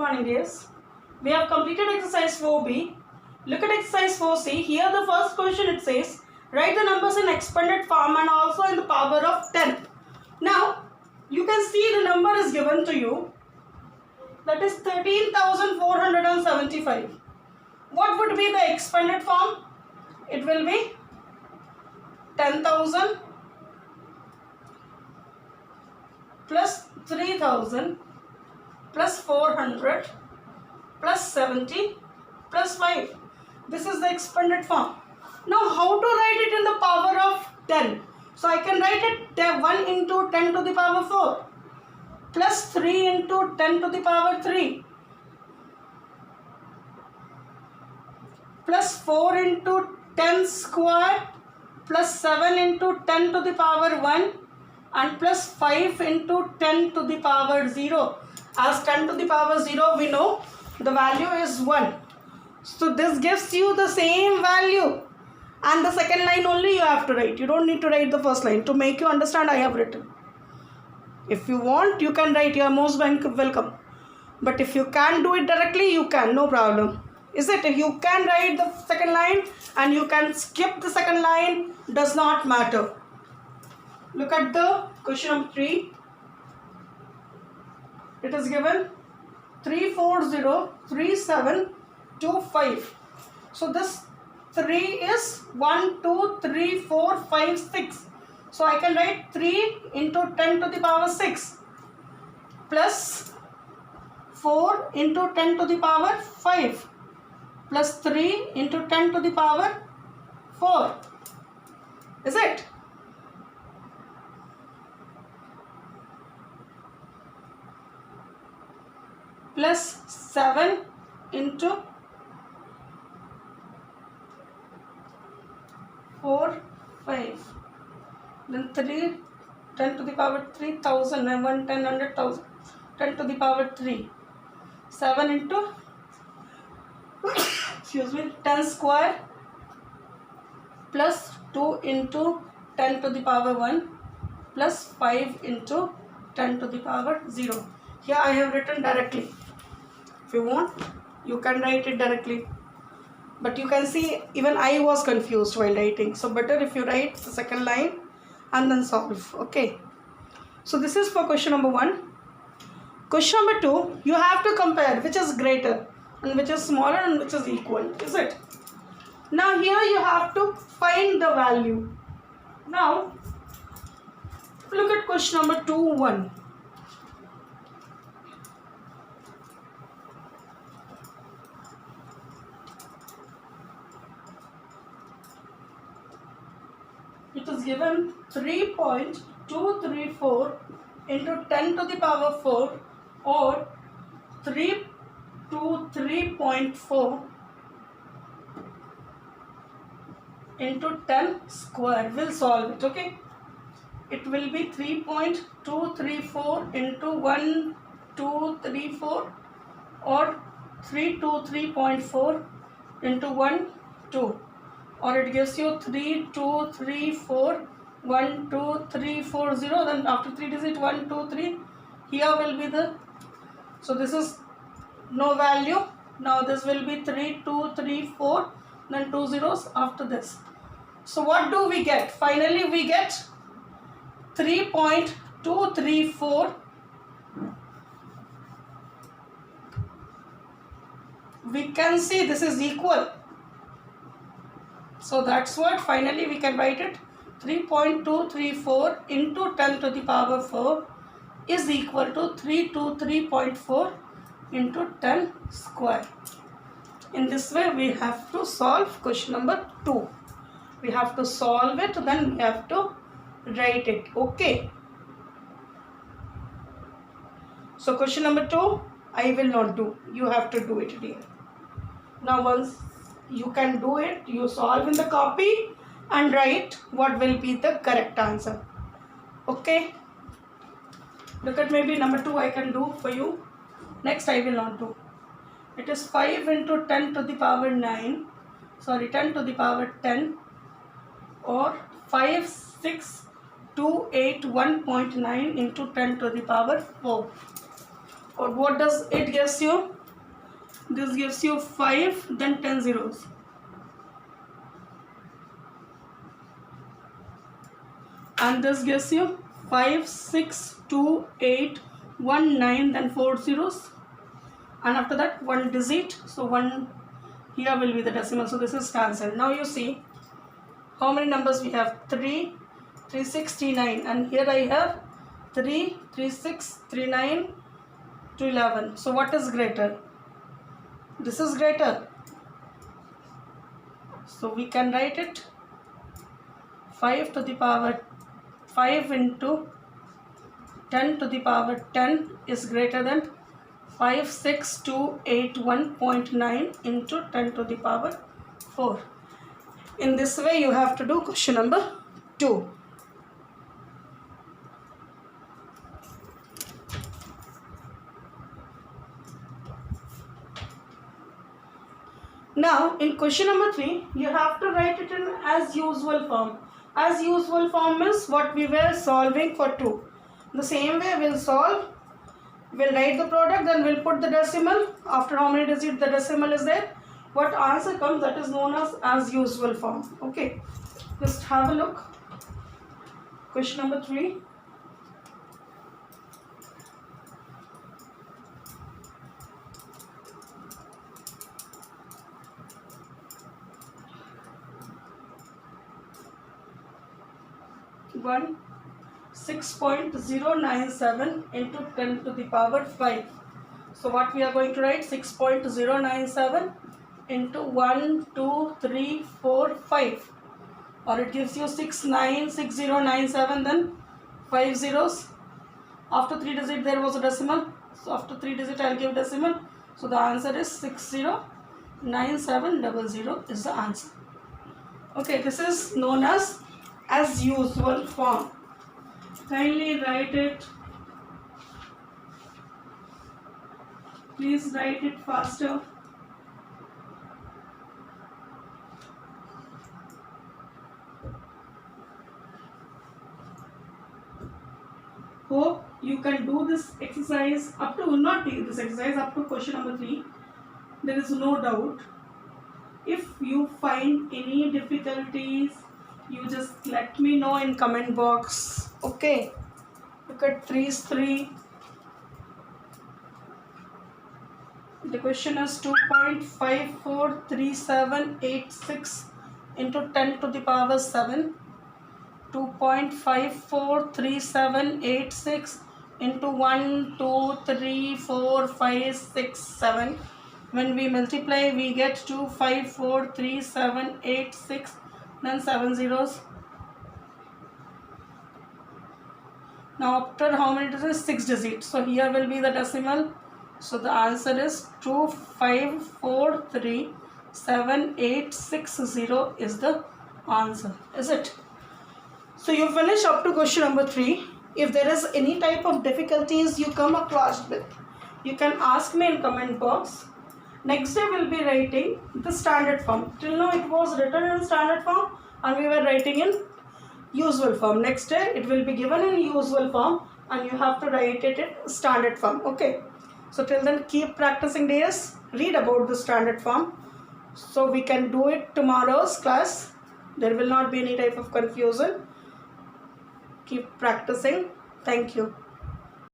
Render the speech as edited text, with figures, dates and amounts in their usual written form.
morning, dears. We have completed exercise 4b. Look at exercise 4c. Here the first question it says, write the numbers in expanded form and also in the power of 10. Now, you can see the number is given to you. That is 13,475. What would be the expanded form? It will be 10,000 plus 3,000 plus 400 plus 70 plus 5. This is the expanded form. Now how to write it in the power of 10? So I can write it 1 into 10 to the power 4 plus 3 into 10 to the power 3 plus 4 into 10 square plus 7 into 10 to the power 1 and plus 5 into 10 to the power 0. As 10 to the power 0 we know the value is 1. So this gives you the same value, and the second line only you have to write. You don't need to write the first line. To make you understand, I have written. If you want, you can write. You are most welcome. But if you can't do it directly, you can. No problem. Is it? If you can write the second line and you can skip the second line, does not matter. Look at the question number 3. It is given 3403725. So this 3 is 1, 2, 3, 4, 5, 6. So I can write 3 into 10 to the power 6 plus 4 into 10 to the power 5 plus 3 into 10 to the power 4. Is it? Plus 7 into 4, 5. Then 3, 10 to the power 3,000 and 1, 10, 100,000. 10 to the power 3. 7 into, excuse me, 10 square plus 2 into 10 to the power 1 plus 5 into 10 to the power 0. Here I have written directly. If you want, you can write it directly. But you can see even I was confused while writing. So better if you write the second line and then solve. Okay. So this is for question number 1. Question number 2, you have to compare which is greater and which is smaller and which is equal. Is it? Now here you have to find the value. Now look at question number 2.1. It is given 3.234 into 10 to the power 4 or 3.4 into 10 square. We'll solve it, okay? It will be 3.234 into 1,234 or 323.4 into 1, 2. Or it gives you 3,234, 1,2,340. Then after 3 digit 1, 2, 3. Here will be the, so this is no value. Now this will be 3,234, then 2 zeros after this. So what do we get? Finally we get 3.234. We can see this is equal. So that's what finally we can write it. 3.234 into 10 to the power 4 is equal to 323.4 into 10 square. In this way we have to solve question number 2. We have to solve it, then we have to write it. Okay. So question number 2 I will not do. You have to do it here. Now once you can do it, you solve in the copy and write what will be the correct answer. Okay. Look at maybe number 2 I can do for you. Next I will not do. It is 5 into 10 to the power 9. Sorry, 10 to the power 10 or 5,6,281.9 into 10 to the power 4. Or what does it gives you? This gives you 5, then 10 zeros. And this gives you 5, 6, 2, 8, 1, 9, then 4 zeros. And after that, one digit. So 1 here will be the decimal. So this is cancelled. Now you see how many numbers we have? 3, 3, 6, 3, 9. And here I have 3, 3, 6, 3, 9 to 11. So what is greater? This is greater. So we can write it 5 to the power 5 into 10 to the power 10 is greater than 56281.9 into 10 to the power 4. In this way you have to do question number 2. Now in question number 3 you have to write it in as usual form. As usual form is what we were solving for 2. The same way we'll solve. We'll write the product, then we'll put the decimal. After how many digits the decimal is there, what answer comes, that is known as usual form. Okay, just have a look. Question number 3. One 6.097 into 10 to the power 5. So what we are going to write? 6.097 into 1, 2, 3, 4, 5. Or it gives you 696097, then 5 zeros. After 3 digit there was a decimal. So after 3 digit I'll give decimal. So the answer is 609700 is the answer. Okay, this is known as usual form. Kindly write it. Please write it faster. Hope you can do this exercise up to, not this exercise, up to question number 3. There is no doubt. If you find any difficulties, you just let me know in comment box. Okay, look at 3 is 3. The question is 2.543786 into 10 to the power 7. 2.543786 into 1, 2, 3, 4, 5, 6, 7. When we multiply, we get 2543786, then 7 zeros. Now after how many digits? 6 digits. So here will be the decimal. So the answer is 2543786 is the answer. Is it? So you finish up to question number 3. If there is any type of difficulties you come across with, you can ask me in comment box. Next day we'll be writing the standard form. Till now it was written in standard form and we were writing in usual form. Next day it will be given in usual form and you have to write it in standard form. Okay. So till then keep practicing days. Read about the standard form. So we can do it tomorrow's class. There will not be any type of confusion. Keep practicing. Thank you.